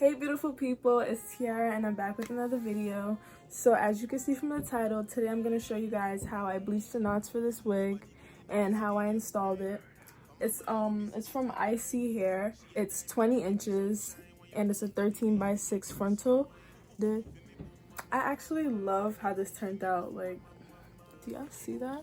Hey beautiful people, it's Tiara and I'm back with another video. So as you can see from the title, today I'm going to show you guys how I bleached the knots for this wig and how I installed it. It's from Icy Hair. It's 20 inches and it's a 13x6 frontal. I actually love how this turned out. Like, do y'all see that?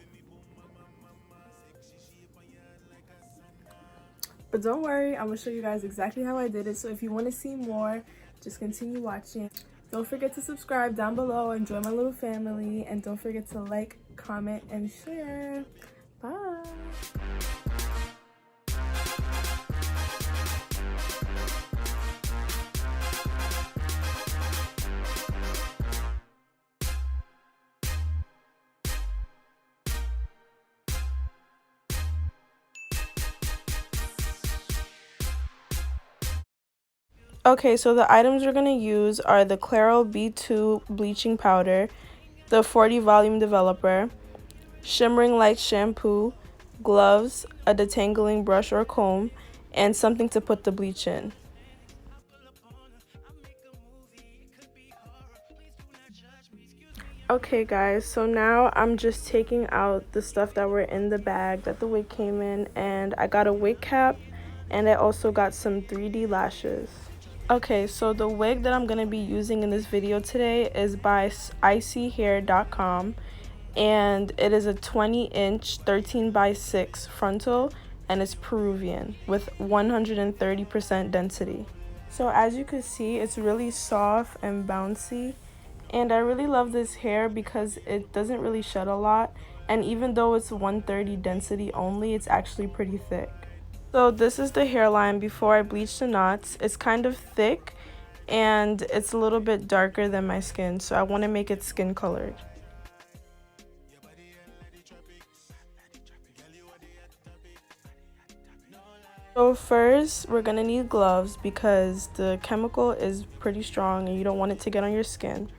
But don't worry, I'm gonna show you guys exactly how I did it. So if you want to see more, just continue watching. Don't forget to subscribe down below and join my little family. And don't forget to like, comment, and share. Bye. Okay, so the items we're going to use are the Clairol B2 bleaching powder, the 40 volume developer, shimmering light shampoo, gloves, a detangling brush or comb, and something to put the bleach in. Okay guys, so now I'm just taking out the stuff that were in the bag that the wig came in, and I got a wig cap and I also got some 3D lashes. Okay, so the wig that I'm going to be using in this video today is by icyhair.com, and it is a 20-inch 13x6 frontal and it's Peruvian with 130% density. So as you can see, it's really soft and bouncy. And I really love this hair because it doesn't really shed a lot, and even though it's 130 density only, it's actually pretty thick. So this is the hairline before I bleached the knots. It's kind of thick and it's a little bit darker than my skin, so I want to make it skin colored. So first, we're gonna need gloves because the chemical is pretty strong and you don't want it to get on your skin.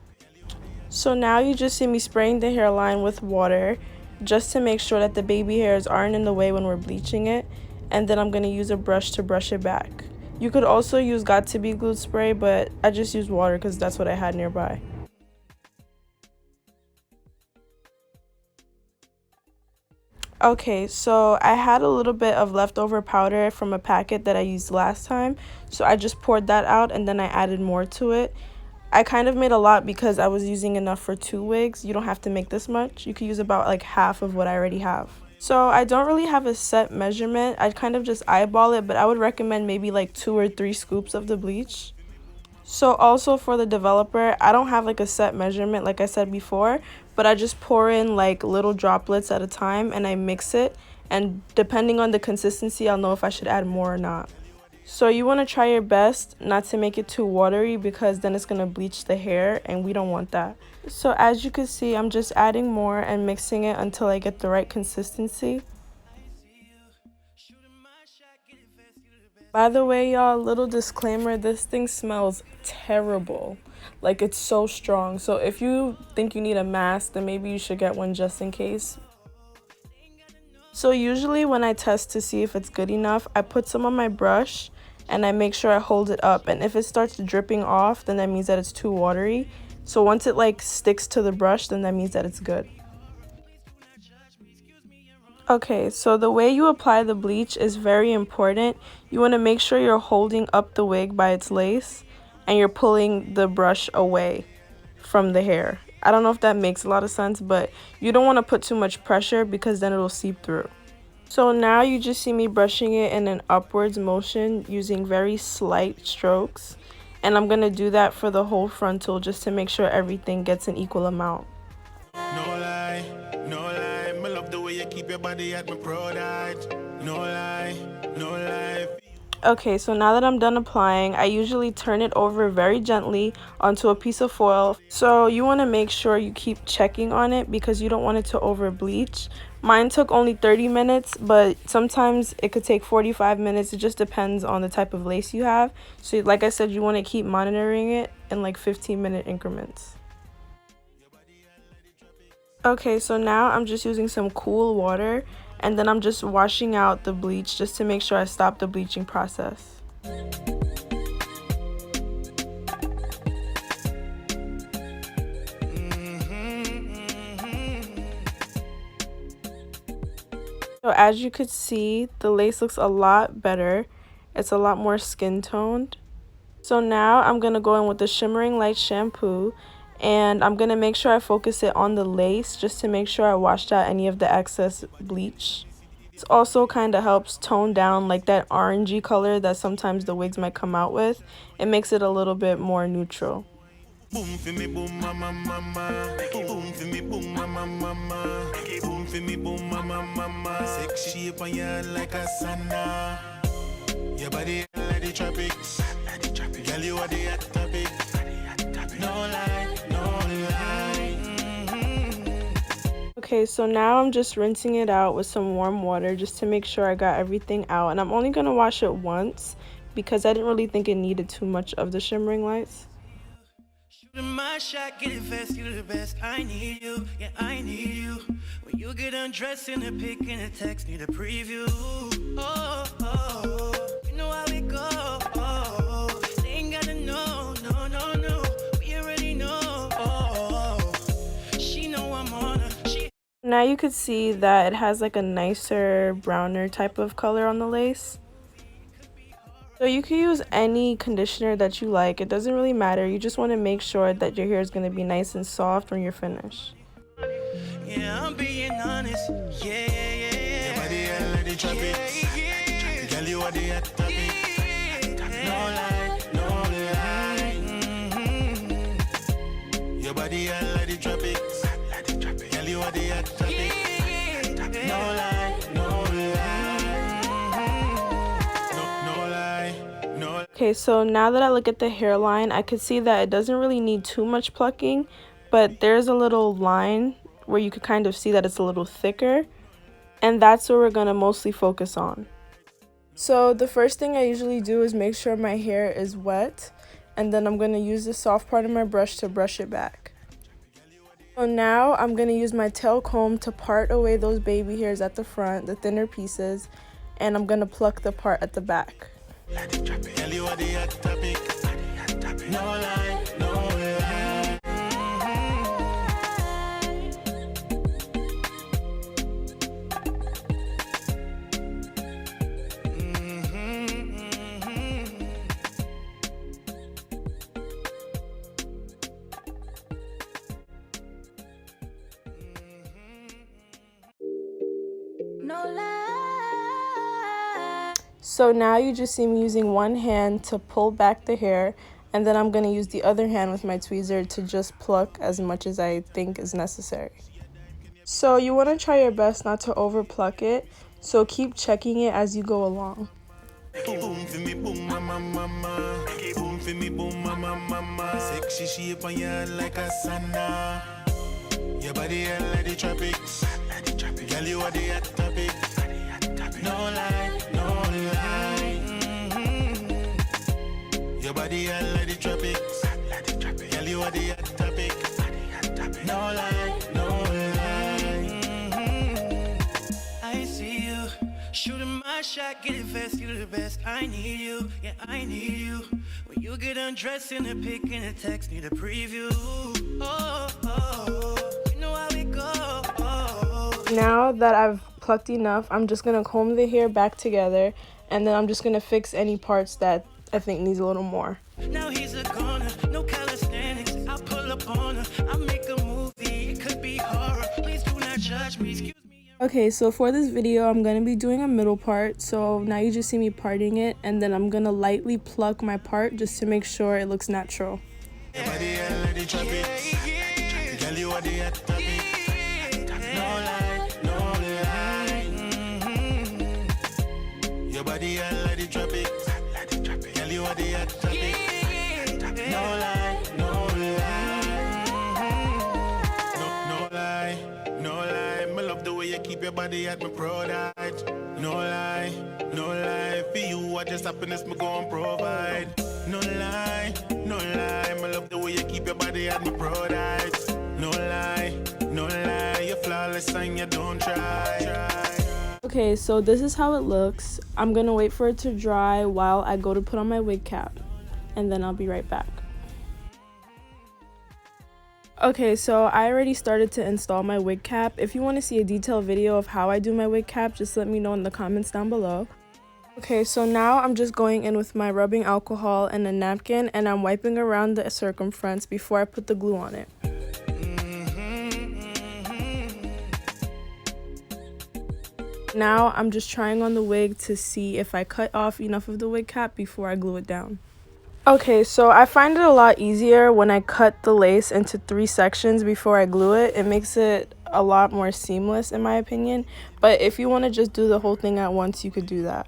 So now you just see me spraying the hairline with water just to make sure that the baby hairs aren't in the way when we're bleaching it, and then I'm going to use a brush to brush it back. You could also use Got2b Glued spray, but I just used water because that's what I had nearby. Okay, so I had a little bit of leftover powder from a packet that I used last time, so I just poured that out and then I added more to it. I kind of made a lot because I was using enough for 2 wigs. You don't have to make this much. You could use about like half of what I already have. So I don't really have a set measurement. I kind of just eyeball it, but I would recommend maybe like 2 or 3 scoops of the bleach. So also for the developer, I don't have like a set measurement like I said before, but I just pour in like little droplets at a time and I mix it, and depending on the consistency, I'll know if I should add more or not. So you want to try your best not to make it too watery because then it's going to bleach the hair and we don't want that. So as you can see, I'm just adding more and mixing it until I get the right consistency. By the way, y'all, little disclaimer, this thing smells terrible. Like, it's so strong. So if you think you need a mask, then maybe you should get one just in case. So usually when I test to see if it's good enough, I put some on my brush and I make sure I hold it up, and if it starts dripping off, then that means that it's too watery. So once it like sticks to the brush, then that means that it's good. Okay, so the way you apply the bleach is very important. You want to make sure you're holding up the wig by its lace and you're pulling the brush away from the hair. I don't know if that makes a lot of sense, but you don't want to put too much pressure because then it'll seep through. So now you just see me brushing it in an upwards motion using very slight strokes. And I'm going to do that for the whole frontal just to make sure everything gets an equal amount. No lie, no lie. I love the way you keep your body at my product. No lie, no lie. Okay, so now that I'm done applying, I usually turn it over very gently onto a piece of foil. So you want to make sure you keep checking on it because you don't want it to over bleach. Mine took only 30 minutes, but sometimes it could take 45 minutes. It just depends on the type of lace you have. So like I said, you want to keep monitoring it in like 15-minute increments. Okay, so now I'm just using some cool water and then I'm just washing out the bleach just to make sure I stop the bleaching process. So as you could see, the lace looks a lot better. It's a lot more skin toned. So now I'm going to go in with the Shimmering Light shampoo, and I'm going to make sure I focus it on the lace just to make sure I washed out any of the excess bleach. This also kind of helps tone down like that orangey color that sometimes the wigs might come out with. It makes it a little bit more neutral. Boom for me, boom, mama, mama. Boom for me, boom, mama, mama. Boom for me, boom, mama, mama. Sexy shape on your like a sauna. Your body like the tropics. Girl, you are the hot topic. No lie, no lie. Okay, so now I'm just rinsing it out with some warm water just to make sure I got everything out. And I'm only going to wash it once because I didn't really think it needed too much of the shimmering lights. Shooting my shot, get it fast, you the best. I need you, yeah, I need you. When you get undressed in a pic and a text, need a preview. Oh, oh, you know how it go. Oh, they ain't gotta know, no, no, no. We already know. Oh, she know I'm on her. Now you could see that it has like a nicer, browner type of color on the lace. So you can use any conditioner that you like. It doesn't really matter. You just want to make sure that your hair is going to be nice and soft when you're finished. Yeah, I'm being honest. Yeah, yeah, yeah. Your body like the tropics. Girl, you are the hot topic. No lie, no lie. Your body like the tropics. Girl, you are the hot topic. No lie, no lie. Okay, so now that I look at the hairline, I could see that it doesn't really need too much plucking, but there's a little line where you could kind of see that it's a little thicker, and that's what we're going to mostly focus on. So the first thing I usually do is make sure my hair is wet, and then I'm going to use the soft part of my brush to brush it back. So now I'm going to use my tail comb to part away those baby hairs at the front, the thinner pieces, and I'm going to pluck the part at the back. Girl, you are the hot topic. No lie, no lie. No lie. So now you just see me using one hand to pull back the hair, and then I'm going to use the other hand with my tweezer to just pluck as much as I think is necessary. So you want to try your best not to over pluck it, so keep checking it as you go along. Boom for me, boom, mama, mama. Boom for me, boom, mama, mama. Sexy shape on your like a sauna. Your body like the tropics. Girl, you are the hot topic. No lie, no lie. Your body like the tropics. Girl, you are the hot topic. No lie, no lie. I see you shooting my shot, get it fast, you the best. I need you, yeah, I need you. When you get undressed in a pic and a text, need a preview. Oh, oh, you know how it go. Oh. Now that I've plucked enough, I'm just going to comb the hair back together, and then I'm just going to fix any parts that I think needs a little more. Now he's a goner, no calisthenics. I pull up on her, I make a movie, it could be horror. Please do not judge me, excuse me. Okay, so for this video, I'm going to be doing a middle part. So now you just see me parting it, and then I'm going to lightly pluck my part just to make sure it looks natural. Your body like the tropics. Girl, you are the hot topic. No lie, no lie. Your body like the tropics. Girl, you are the hot topic. No lie, no lie. No lie. Me love the way you keep your body at my product. No lie, no lie. For you, what just happiness me go and provide. No lie, no lie. Me love the way you keep your body at my product. No lie, no lie. You're flawless and you don't try. Okay, so this is how it looks. I'm gonna wait for it to dry while I go to put on my wig cap, and then I'll be right back. Okay, so I already started to install my wig cap. If you want to see a detailed video of how I do my wig cap, just let me know in the comments down below. Okay, so now I'm just going in with my rubbing alcohol and a napkin, and I'm wiping around the circumference before I put the glue on it. Now I'm just trying on the wig to see if I cut off enough of the wig cap before I glue it down. Okay, so I find it a lot easier when I cut the lace into 3 sections before I glue it. It makes it a lot more seamless in my opinion, but if you want to just do the whole thing at once, you could do that.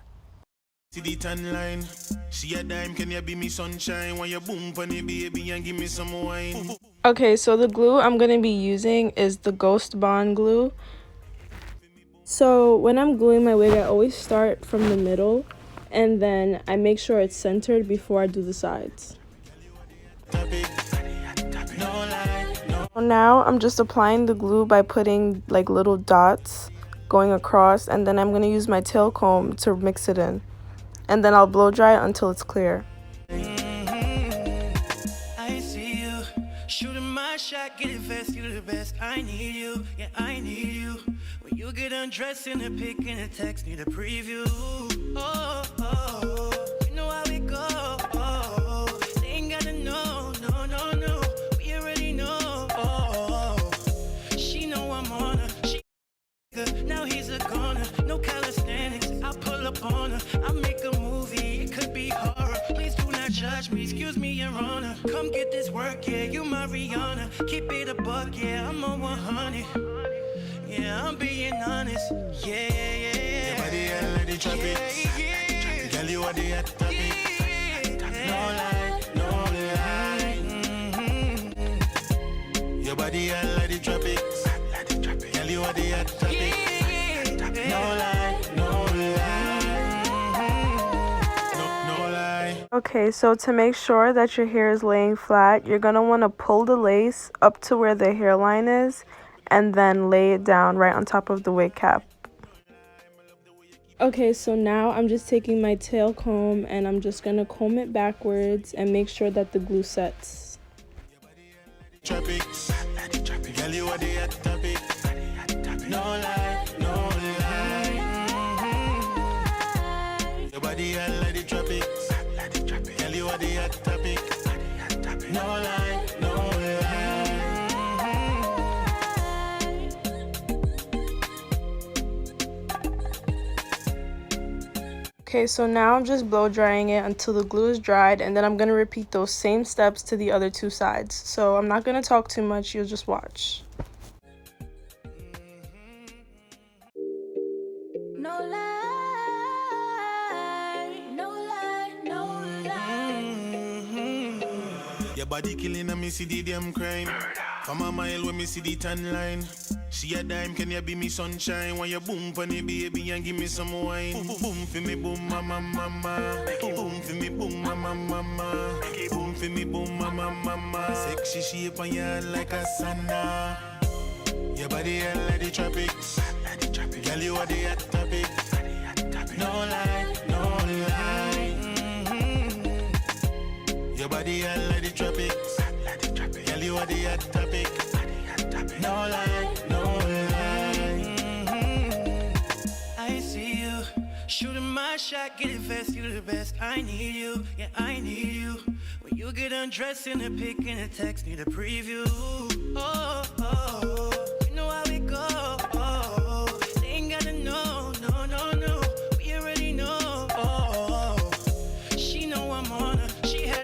See the tan line. She a dime, can you be me sunshine? When you boom funny baby and give me some wine. Okay, so the glue I'm going to be using is the Ghost Bond glue. So when I'm gluing my wig, I always start from the middle and then I make sure it's centered before I do the sides. So now I'm just applying the glue by putting like little dots going across, and then I'm going to use my tail comb to mix it in. And then I'll blow dry it until it's clear. I see you shooting my shot, get it fast, you the best. I need you, yeah, I need you. When you get undressed in a pic and a text, need a preview. Oh, oh, you know how it go. Oh, they ain't gotta know, no, no, no. We already know. Oh, she know I'm on her. She now he's a goner. No calisthenics. I pull up on her. I make a movie. It could be horror. Please do not judge me. Excuse me, Your Honor. Come get this work, yeah. You my Rihanna. Keep it a buck, yeah. I'm on 100. Yeah, I'm being honest. Yeah, yeah, yeah. Your body hell like the tropics. Girl, you are the hot topic. No lie, no lie. Your body hell like the tropics. Girl, you are the hot topic. No lie, no lie. No lie. Okay, so to make sure that your hair is laying flat, you're going to want to pull the lace up to where the hairline is and then lay it down right on top of the wig cap. Okay, so now I'm just taking my tail comb and I'm just going to comb it backwards and make sure that the glue sets. Tropics. Girl, you are the hot topic. No lie, no lie. Your body hell like the tropics. Girl, you are the hot topic. No lie, no lie. Okay, so now I'm just blow drying it until the glue is dried, and then I'm going to repeat those same steps to the other 2 sides. So I'm not going to talk too much, you'll just watch. No lie, no lie, no lie. Your body killing and me see the damn crime. From a mile when me see the tan line. She a dime, can you be me sunshine? When you boom funny baby and give me some wine. Boom, boom for me, boom, mama, mama. Boom for me, boom, mama, mama. Boom for me, boom, mama, mama. Sexy shape on your hand like a sauna. Your body hell like the tropics. Girl, you are the hot topic. No lie, no lie. Your body hell like the tropics. Girl, you are the hot topic. No lie, no lie. I see you shooting my shot, get it fast, you the best. I need you, yeah, I need you. When you get undressed in a pic and a text, need a preview. Oh, oh, you know how it go. Oh, they ain't gotta know, no, no, no. We already know. Oh, she know I'm on her. She had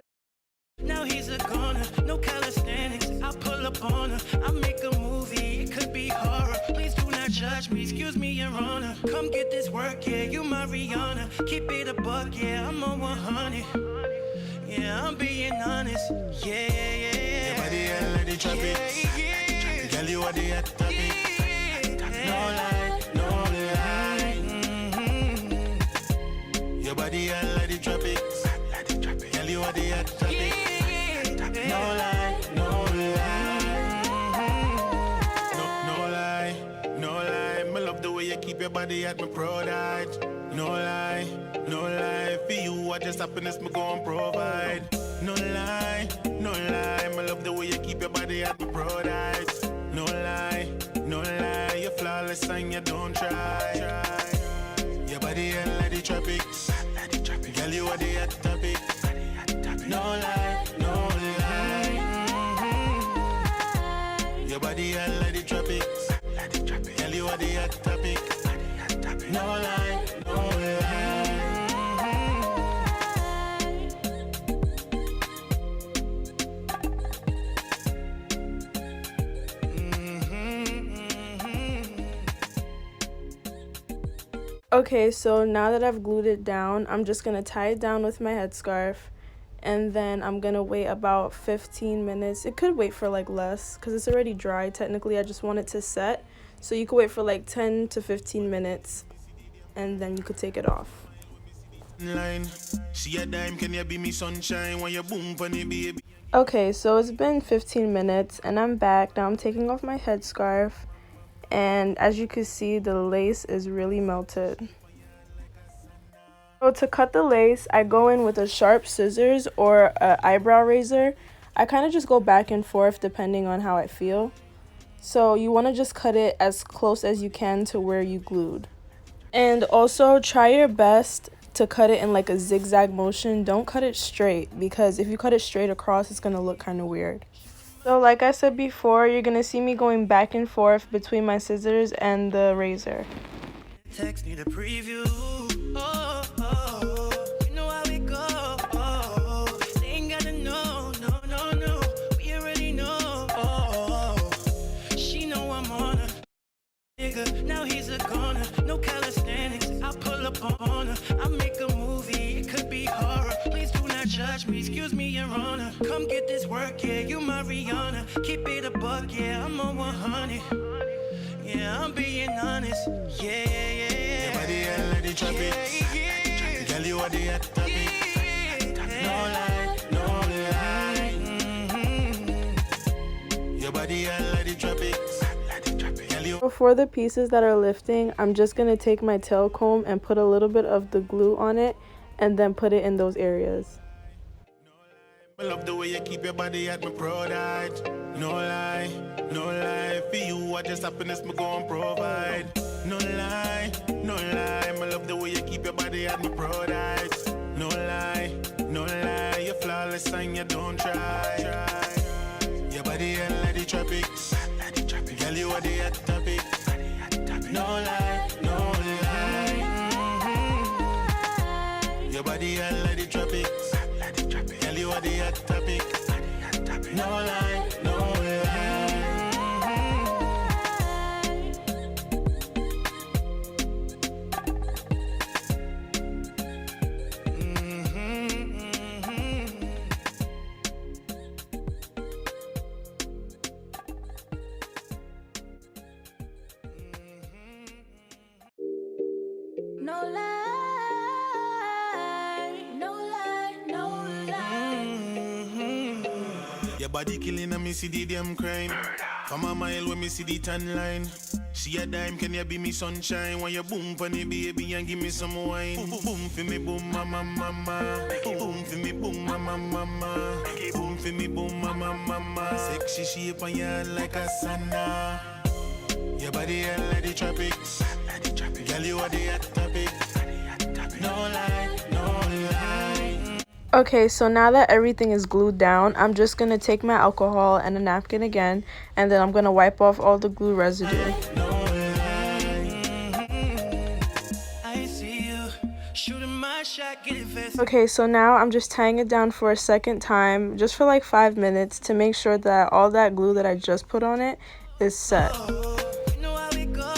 now he's a goner. No calisthenics. I pull up on her. I make a movie. It could be horror. Please do not judge me. Excuse me, Your Honor. Come get this work, yeah. You my Rihanna. Keep it a buck, yeah. I'm on 100. Yeah, I'm being honest. Yeah, yeah, yeah. Your body hell like the tropics. Girl, you are the hot topic. No lie, no lie. Your body hell like the tropics. Girl, you are the hot topic. No lie, no lie. No lie, me love the way you keep your body at my pride. No lie, no lie. For you, what just happiness me gon' provide. No lie, me love the way you keep your body body at my product. No lie, no lie, you're flawless and you don't try. Your body hell like the tropics. Girl, you are the hot topic. No lie, no lie. Your body hell like the tropics. Girl, you are the hot topic. No lie, no lie. Okay, so now that I've glued it down, I'm just going to tie it down with my headscarf, and then I'm going to wait about 15 minutes. It could wait for like less because it's already dry. Technically, I just want it to set. So you could wait for like 10 to 15 minutes, and then you could take it off. See a dime, can you be me sunshine when you boom funny baby? Okay, so it's been 15 minutes, and I'm back. Now I'm taking off my headscarf. And as you can see, the lace is really melted. So to cut the lace, I go in with a sharp scissors or an eyebrow razor. I kind of just go back and forth depending on how I feel. So you want to just cut it as close as you can to where you glued. And also try your best to cut it in like a zigzag motion. Don't cut it straight, because if you cut it straight across, it's going to look kind of weird. So like I said before, you're going to see me going back and forth between my scissors and the razor. Text need a preview. Oh, oh, you know how it go. Oh, they ain't gotta know. No, no, no. We already know. Oh, she know I'm on her. Nigga, now he's a goner. No calisthenics. I pull up on her. I make a movie. It could be horror. Please do not judge me. Excuse me, Your Honor. Come get this work, yeah. You my Rihanna. Keep it a buck, yeah. I'm on 100. Yeah, I'm being honest. Yeah, yeah, yeah. Your body hell like the tropics. Yeah, Girl, you are the hot topic. No lie, no lie. Your body hell like the tropics. Girl, you So for the pieces that are lifting, I'm just going to take my tail comb and put a little bit of the glue on it and then put it in those areas. I love the way you keep your body at my product. No lie, no lie. For you, what just happiness me go and provide. No lie, no lie. I love the way you keep your body at my product. No lie, no lie. You're flawless and you don't try. Your body hell like the tropics. Girl, you are the hot topic. No lie, no lie. Your body hell like the tropics. Girl, you are the hot topic. No lie, no lie. No lie, no lie, no lie. Your body killing and me see the damn crime. From a mile when me see the tan line. See a dime, can you be me sunshine? When you boom funny baby and give me some wine. Boom, boom for me, boom, mama, mama. Boom for me, boom, mama, mama. Boom for me, boom, mama, mama. Sexy shape on you like a sauna. Your body hell like the tropics. Girl, you are the hot topic. No lie, no lie. Okay, so now that everything is glued down, I'm just going to take my alcohol and a napkin again, and then I'm going to wipe off all the glue residue. I see you shooting my shot, get it fast. Okay, so now I'm just tying it down for a second time, just for like 5 minutes, to make sure that all that glue that I just put on it is set. You know how it go.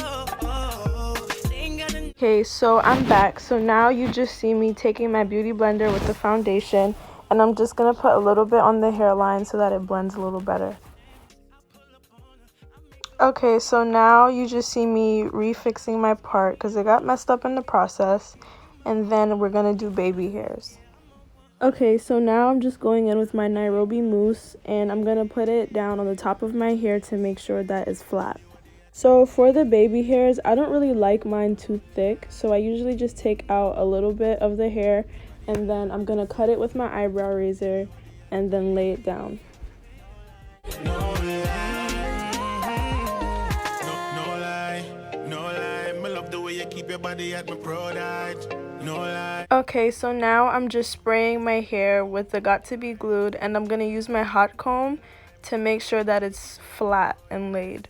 They ain't gotta Okay, so I'm back. So now you just see me taking my beauty blender with the foundation, and I'm just going to put a little bit on the hairline so that it blends a little better. Okay, so now you just see me refixing my part because it got messed up in the process, and then we're going to do baby hairs. Okay, so now I'm just going in with my Nairobi mousse, and I'm going to put it down on the top of my hair to make sure that it's flat. So for the baby hairs, I don't really like mine too thick, so I usually just take out a little bit of the hair, and then I'm going to cut it with my eyebrow razor and then lay it down. No lie. body at my pride. No lie. Okay, so now I'm just spraying my hair with the Got To Be Glued, and I'm gonna use my hot comb to make sure that it's flat and laid.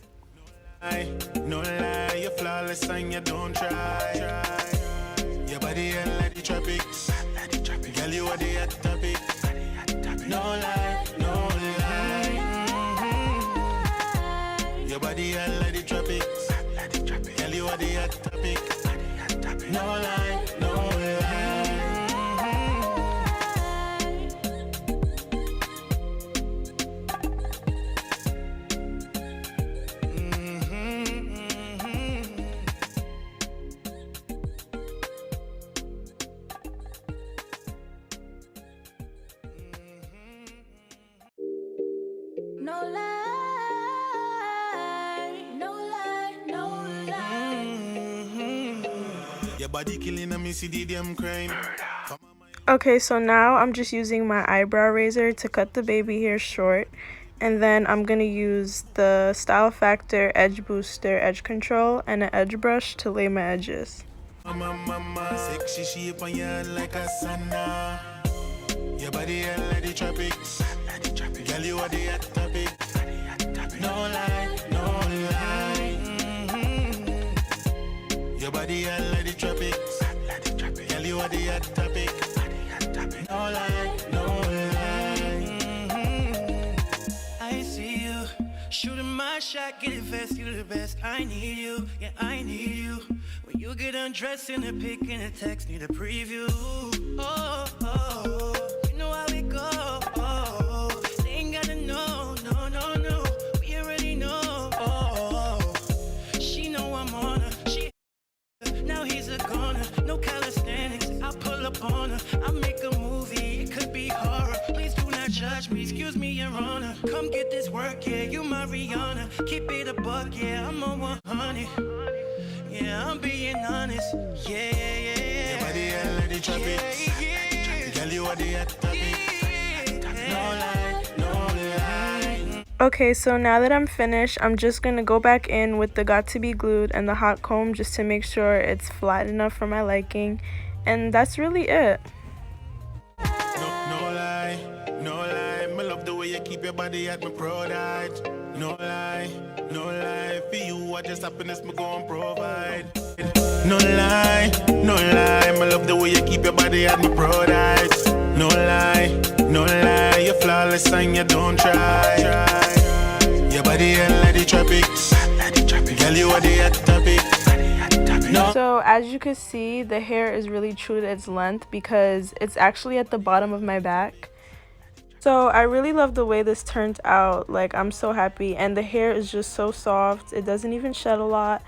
No lie, you're flawless and you don't try. Your body and like the tropics. Girl, you are the hot topic. No lie, no lie. Your body and like the tropics. Girl, you are the hot topic. No lie, no lie. No lie, no lie, no lie. Your body killing me, see the damn crime. Okay, so now I'm just using my eyebrow razor to cut the baby hair short. And then I'm going to use the Style Factor Edge Booster Edge Control and an edge brush to lay my edges. Mama, sexy shape on you like a sauna. Your body like the tropics. Girl, you are the hot topic. No lie, no lie. Your body like the tropics. Girl, you are the hot topic. No lie, no lie. I see you shooting my shot, get it fast, you the best. I need you, yeah, I need you. When you get undressed in a pic and a text, need a preview. Oh, oh, you know how it go. Oh, they ain't gotta know, no, no, no. We already know. Oh, she know I'm on her. She now he's a goner. No calisthenics. I pull up on her. I make a movie. It could be horror. Please do not judge me. Excuse me, Your Honor. Come get this work, yeah. You my Rihanna. Keep it a buck, yeah. I'm on 100. Yeah, I'm being honest. Yeah, yeah, yeah. Your body like the tropics. Girl, you are the hot topic. No lie, no lie. Okay, so now that I'm finished, I'm just going to go back in with the Got To Be Glued and the hot comb just to make sure it's flat enough for my liking. And that's really it. No lie, no lie. Me love the way you keep your body at my pride. No lie, no lie. For you, I just happiness me go and provide. No lie, no lie. Me love the way you keep your body at my pride. No lie, no lie. You're flawless and you don't try. Your body like the tropics. Girl, you are the hot topic. No. So as you can see, the hair is really true to its length because it's actually at the bottom of my back. So I really love the way this turned out. Like, I'm so happy, and the hair is just so soft. It doesn't even shed a lot.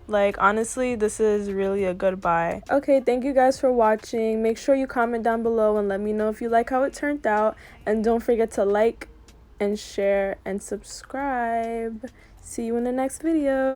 Like, honestly, this is really a good buy. Okay, thank you guys for watching. Make sure you comment down below and let me know if you like how it turned out, and don't forget to like and share and subscribe. See you in the next video.